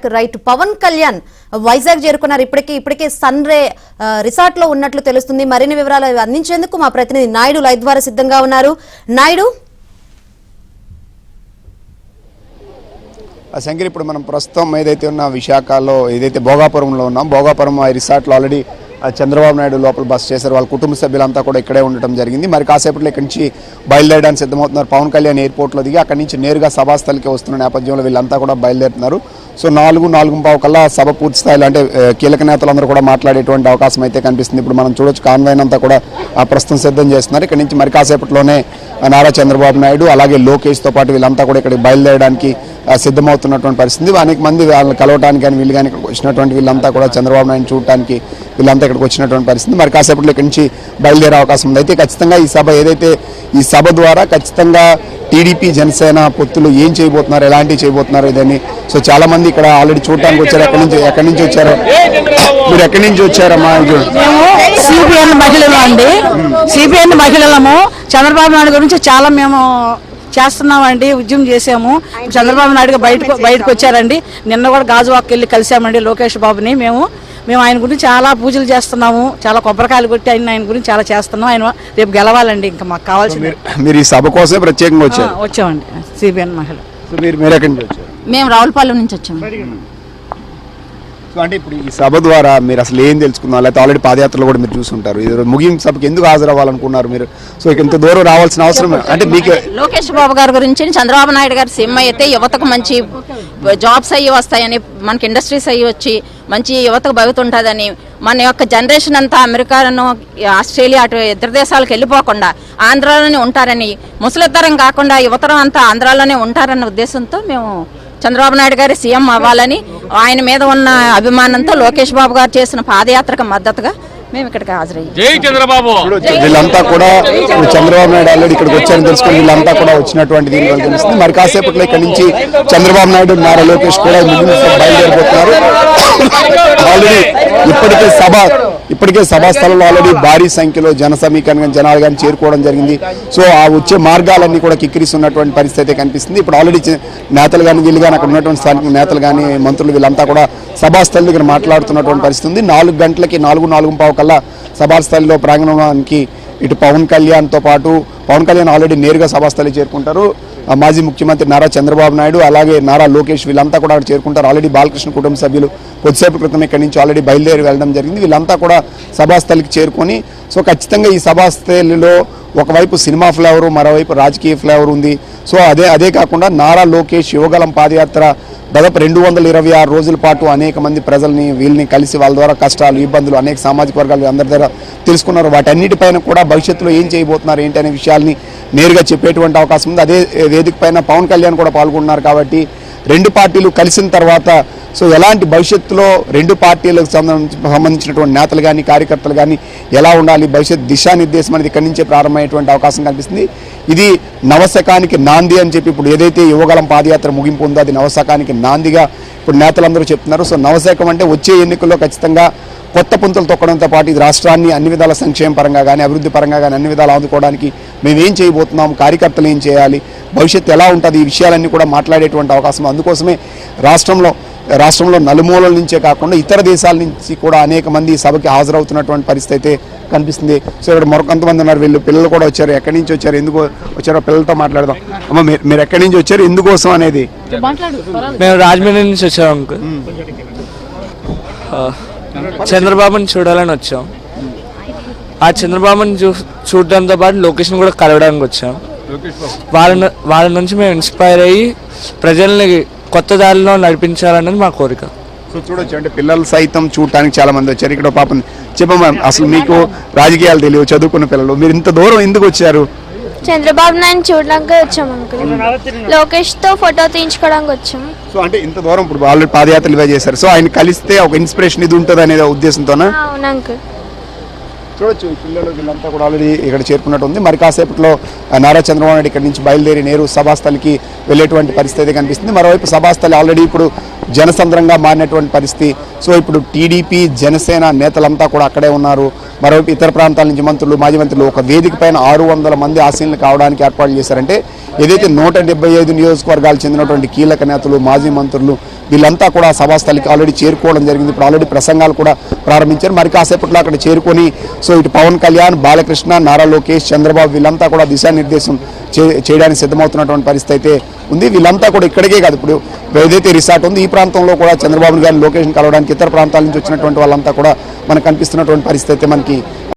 Back. Right, Pawan Kalyan Vizag చేరుకున్నారు. ఇప్పటికే sun ray resort లో ఉన్నట్లు తెలుస్తుంది. మరిన్ని వివరాలు అందించేందుకు మా ప్రతినిధి నాయుడు లైవ్ ద్వారా సిద్ధంగా ఉన్నారు. నాయుడు, శంకర్, ఇప్పుడు మనం ప్రస్తుతం ఏదైతే ఉన్న విశాఖలో ఏదైతే భోగాపురంలో ఉన్నాం, భోగాపురం రిసార్ట్లో ఆల్రెడీ చంద్రబాబు నాయుడు లోపల బస్ చేశారు. వాళ్ళ కుటుంబ సభ్యులంతా కూడా ఇక్కడే ఉండటం జరిగింది. మరి కాసేపట్లో ఇక్కడి నుంచి బయలుదేరడానికి సిద్ధమవుతున్నారు. పవన్ కళ్యాణ్ ఎయిర్పోర్ట్లో దిగి అక్కడి నుంచి నేరుగా సభాస్థలికి వస్తున్న నేపథ్యంలో వీళ్ళంతా కూడా బయలుదేరుతున్నారు. సో 4-4:15 కల్లా సభ పూర్తి స్థాయిలో అంటే కీలక నేతలందరూ కూడా మాట్లాడేటువంటి అవకాశం అయితే కనిపిస్తుంది. ఇప్పుడు మనం చూడొచ్చు, కాన్వాయ్ అంతా కూడా ప్రస్తుతం సిద్ధం చేస్తున్నారు. ఇక్కడి నుంచి మరి కాసేపట్లోనే నారా చంద్రబాబు నాయుడు అలాగే లోకేష్తో పాటు వీళ్ళంతా కూడా ఇక్కడికి బయలుదేరడానికి సిద్ధమవుతున్నటువంటి పరిస్థితి. అనేక మంది వాళ్ళని కలవడానికి కానీ వీళ్ళు కానీ ఇక్కడికి వచ్చినటువంటి వీళ్ళంతా కూడా చంద్రబాబు నాయుడు చూడటానికి వీళ్ళంతా ఇక్కడికి వచ్చినటువంటి పరిస్థితి. మరి కాసేపట్లో ఇక్కడి నుంచి బయలుదేరే అవకాశం ఉంది. అయితే ఖచ్చితంగా ఈ సభ ద్వారా ఖచ్చితంగా టీడీపీ జనసేన పొత్తులు ఏం చేయబోతున్నారు, ఎలాంటివి చేయబోతున్నారు ఇదని సో చాలా మంది ఇక్కడ ఆల్రెడీ చూడటానికి వచ్చారు. ఎక్కడి నుంచి వచ్చారు మీరు? ఎక్కడి నుంచి వచ్చారమ్మా? సిపిఎన్ మహిళలు అండి, సిపిఎన్ మహిళలము చంద్రబాబు నాయుడు గురించి చాలా మేము చేస్తున్నామండి, ఉద్యమం చేసాము. చంద్రబాబు నాయుడు బయటకు వచ్చారండి. నిన్న కూడా గాజువాక్ వెళ్ళి కలిసామండి లోకేష్ బాబుని. మేము ఆయన గురించి చాలా పూజలు చేస్తున్నాము, చాలా కొబ్బరికాయలు కొట్టి ఆయన గురించి చాలా చేస్తున్నాం. ఆయన రేపు గెలవాలండి. ఇంకా మాకు కావాల్సింది. మీరు ఈ సభ కోసం ప్రత్యేకంగా వచ్చామండి. సిబిఎన్ మహిళ. మీరు ఎక్కడి నుంచి వచ్చారు? మేము రావులపాలెం నుంచి వచ్చాము. సో అంటే ఇప్పుడు ఈ సభ ద్వారా మీరు అసలు ఏం తెలుసుకున్నారు? లేకపోతే ఆల్రెడీ పాదయాత్రలో కూడా మీరు చూసుంటారు. ఇది ముగింపు సభకి ఎందుకు హాజరవ్వాలనుకున్నారు మీరు? సో ఇంత దూరం రావాల్సిన అవసరం అంటే మీకు లోకేష్ బాబు గారి గురించి చంద్రబాబు నాయుడు గారు సీఎం అయితే యువతకు మంచి జాబ్స్ అయ్యి వస్తాయని, మనకి ఇండస్ట్రీస్ అయ్యి వచ్చి మంచి యువతకు భవిత ఉంటుందని, మన యొక్క జనరేషన్ అంతా అమెరికాను ఆస్ట్రేలియా అటు ఇతర దేశాలకు వెళ్ళిపోకుండా ఆంధ్రాలోనే ఉంటారని, ముసలితరం కాకుండా యువతరం అంతా ఆంధ్రాలోనే ఉంటారన్న ఉద్దేశంతో మేము చంద్రబాబు నాయుడు గారి సీఎం అవ్వాలని, ఆయన మీద ఉన్న అభిమానంతో లోకేష్ బాబు గారు చేసిన పాదయాత్రకు మద్దతుగా మేము ఇక్కడికి హాజరయ్యాం. వీళ్ళంతా కూడా చంద్రబాబు నాయుడు ఆల్రెడీ ఇక్కడికి వచ్చారని తెలుసుకొని వీళ్ళంతా కూడా వచ్చినటువంటి దీని వల్ల తెలుస్తుంది. మరి కాసేపట్లో ఇక్కడ నుంచి చంద్రబాబు నాయుడు, నారా లోకేష్ కూడా బయలుదేరిపోతున్నారు. ఆల్రెడీ ఇప్పటికే సభా స్థలంలో ఆల్రెడీ భారీ సంఖ్యలో జన సమీకరణ జనాలు కానీ చేరుకోవడం జరిగింది. సో ఆ వచ్చే మార్గాలన్నీ కూడా కిక్కిరిస్తున్నటువంటి పరిస్థితి కనిపిస్తుంది. ఇప్పుడు ఆల్రెడీ నేతలు కానీ వీళ్ళు కానీ అక్కడ ఉన్నటువంటి స్థానిక నేతలు కానీ మంత్రులు వీళ్ళంతా కూడా సభాస్థలి దగ్గర మాట్లాడుతున్నటువంటి పరిస్థితి ఉంది. 4 గంటలకి 4-4:15 కల్లా సభాస్థలిలో ప్రాంగణానికి ఇటు పవన్ కళ్యాణ్తో పాటు పవన్ కళ్యాణ్ ఆల్రెడీ నేరుగా సభాస్థలి చేరుకుంటారు. మాజీ ముఖ్యమంత్రి నారా చంద్రబాబు నాయుడు అలాగే నారా లోకేష్ వీళ్ళంతా కూడా అక్కడ చేరుకుంటారు. ఆల్రెడీ బాలకృష్ణ కుటుంబ సభ్యులు కొద్దిసేపు క్రితం ఇక్కడి నుంచి ఆల్రెడీ బయలుదేరి వెళ్ళడం జరిగింది. వీళ్ళంతా కూడా సభాస్థలికి చేరుకొని సో ఖచ్చితంగా ఈ సభాస్థలిలో ఒకవైపు సినిమా ఫ్లేవరు, మరోవైపు రాజకీయ ఫ్లేవర్ ఉంది. సో అదే కాకుండా నారా లోకేష్ యువగలం పాదయాత్ర దాదాపు 226 రోజుల పాటు అనేక మంది ప్రజల్ని వీళ్ళని కలిసి వాళ్ళ ద్వారా కష్టాలు, ఇబ్బందులు అనేక సామాజిక వర్గాలు అందరి ద్వారా తెలుసుకున్నారు. వాటన్నిటిపైన కూడా భవిష్యత్తులో ఏం చేయబోతున్నారు ఏంటి అనే విషయాల్ని నేరుగా చెప్పేటువంటి అవకాశం ఉంది. అదే వేదిక పైన పవన్ కళ్యాణ్ కూడా పాల్గొన్నారు. కాబట్టి రెండు పార్టీలు కలిసిన తర్వాత సో ఎలాంటి భవిష్యత్తులో రెండు పార్టీలకు సంబంధించినటువంటి నేతలు కానీ కార్యకర్తలు కానీ ఎలా ఉండాలి, భవిష్యత్ దిశానిర్దేశం అనేది ఇక్కడి నుంచే ప్రారంభమయ్యేటువంటి అవకాశం కనిపిస్తుంది. ఇది నవశకానికి నాంది అని చెప్పి ఇప్పుడు ఏదైతే యువగలం పాదయాత్ర ముగింపు ఉందో అది నవశకానికి నాందిగా ఇప్పుడు నేతలందరూ చెప్తున్నారు. సో నవశకం అంటే వచ్చే ఎన్నికల్లో ఖచ్చితంగా కొత్త పుంతలు తొక్కడంతో పాటు ఇది రాష్ట్రాన్ని అన్ని విధాల సంక్షేమ పరంగా కానీ అభివృద్ధి పరంగా కానీ అన్ని విధాలు ఆదుకోవడానికి మేమేం చేయబోతున్నాం, కార్యకర్తలు ఏం చేయాలి, భవిష్యత్తు ఎలా ఉంటుంది, ఈ విషయాలన్నీ కూడా మాట్లాడేటువంటి అవకాశం. అందుకోసమే రాష్ట్రంలో నలుమూలల నుంచే కాకుండా ఇతర దేశాల నుంచి కూడా అనేక మంది సభకి హాజరవుతున్నటువంటి పరిస్థితి అయితే కనిపిస్తుంది. సో ఇక్కడ మరొకంతమంది ఉన్నారు. వీళ్ళు పిల్లలు కూడా వచ్చారు. ఎక్కడి నుంచి వచ్చారు, ఎందుకు వచ్చారో పిల్లలతో మాట్లాడదాం. అమ్మ, మీరు ఎక్కడి నుంచి వచ్చారు, ఎందుకోసం అనేది? మేము రాజమండ్రి నుంచి వచ్చాం అంకుల్. చంద్రబాబుని చూడాలని వచ్చాం. ఆ చంద్రబాబుని చూడడంతో పాటు లొకేషన్ కూడా కలవడానికి వచ్చాం. వాళ్ళ నుంచి మేము ఇన్స్పైర్ అయ్యి ప్రజల్ని కొత్త దారిలో నడిపించాలన్నది మా కోరిక. సో చూడొచ్చు, అంటే పిల్లలు సైతం చూడటానికి చాలా మంది వచ్చారు. ఇక్కడ పాపం చెప్పమ్మా, అసలు మీకు రాజకీయాలు తెలియవు, చదువుకున్న పిల్లలు, మీరు ఇంత దూరం ఎందుకు వచ్చారు? చంద్రబాబు నాయుడు చూడడానికి వచ్చాం అంకుల్. లోకేష్ తో ఫోటో తీయించుకోవడానికి వచ్చాం. సో అంటే ఇంత దూరం ఇప్పుడు ఆల్రెడీ పాదయాత్రలు ఇవే చేశారు. సో ఆయన కలిస్తే ఒక ఇన్స్పిరేషన్ ఇది ఉంటుంది అనే ఉద్దేశంతోనా? అవును అంకుల్. చూడొచ్చు, పిల్లలు వీళ్ళంతా కూడా ఆల్రెడీ ఇక్కడ చేరుకున్నట్టు ఉంది. మరి కాసేపట్లో నారా చంద్రబాబు నాయుడు ఇక్కడ నుంచి బయలుదేరి నేరు సభాస్థలికి వెళ్ళేటువంటి పరిస్థితి కనిపిస్తుంది. మరోవైపు సభాస్థలి ఆల్రెడీ ఇప్పుడు జనసంద్రంగా మారినటువంటి పరిస్థితి. సో ఇప్పుడు టీడీపీ జనసేన నేతలంతా కూడా అక్కడే ఉన్నారు. మరోవైపు ఇతర ప్రాంతాల నుంచి మంత్రులు, మాజీ మంత్రులు ఒక వేదిక పైన 600 మంది ఆశీనులు కావడానికి ఏర్పాట్లు చేశారంటే ఏదైతే 175 నియోజకవర్గాలు చెందినటువంటి కీలక నేతలు, మాజీ మంత్రులు వీళ్ళంతా కూడా సభాస్థలికి ఆల్రెడీ చేరుకోవడం జరిగింది. ఇప్పుడు ఆల్రెడీ ప్రసంగాలు కూడా ప్రారంభించారు. మరి కాసేపట్లో అక్కడ చేరుకొని సో ఇటు పవన్ కళ్యాణ్, బాలకృష్ణ, నారా లోకేష్, చంద్రబాబు వీళ్ళంతా కూడా దిశానిర్దేశం చేయడానికి సిద్ధమవుతున్నటువంటి పరిస్థితి అయితే ఉంది. వీళ్ళంతా కూడా ఇక్కడికే కాదు, ఇప్పుడు ఏదైతే రిసార్ట్ ఉంది ఈ ప్రాంతంలో కూడా చంద్రబాబు గారిని, లోకేష్ని కలవడానికి ఇతర ప్రాంతాల నుంచి వచ్చినటువంటి వాళ్ళంతా కూడా మనకు కనిపిస్తున్నటువంటి పరిస్థితి అయితే మనకి